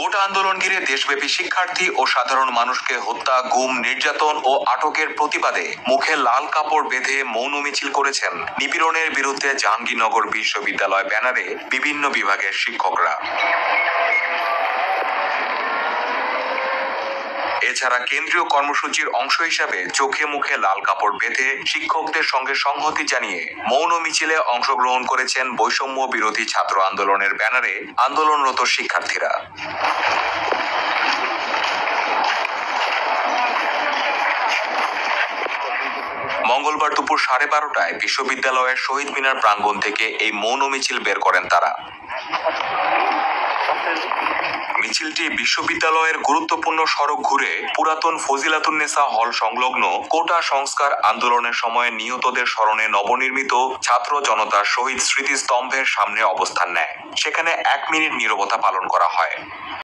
কোটা আন্দোলন ঘিরে দেশব্যাপী শিক্ষার্থী ও সাধারণ মানুষকে হত্যা, গুম, নির্যাতন ও আটকের প্রতিবাদে মুখে লাল কাপড় বেঁধে মৌন মিছিল করেছেন নিপীড়নের বিরুদ্ধে জাহাঙ্গীরনগর বিশ্ববিদ্যালয় ব্যানারে বিভিন্ন বিভাগের শিক্ষকরা। এছাড়া কেন্দ্রীয় কর্মসূচির অংশ হিসাবে চোখে মুখে লাল কাপড় বেঁধে শিক্ষকদের সঙ্গে সংহতি জানিয়ে মৌন মিছিলে অংশগ্রহণ করেছেন বৈষম্য বিরোধী ছাত্র আন্দোলনের ব্যানারে আন্দোলনরত শিক্ষার্থীরা। মঙ্গলবার দুপুর 12:30টায় বিশ্ববিদ্যালয়ের শহীদ মিনার প্রাঙ্গণ থেকে এই মৌন মিছিল বের করেন তারা। মিছিলটি বিশ্ববিদ্যালয়ের গুরুত্বপূর্ণ সড়ক ঘুরে পুরাতন ফজিলাতুন্নেসা হল সংলগ্ন কোটা সংস্কার আন্দোলনের সময় নিহতদের স্মরণে নবনির্মিত ছাত্র জনতার শহীদ স্মৃতিস্তম্ভের সামনে অবস্থান নেয়। সেখানে 1 মিনিট নীরবতা পালন করা হয়।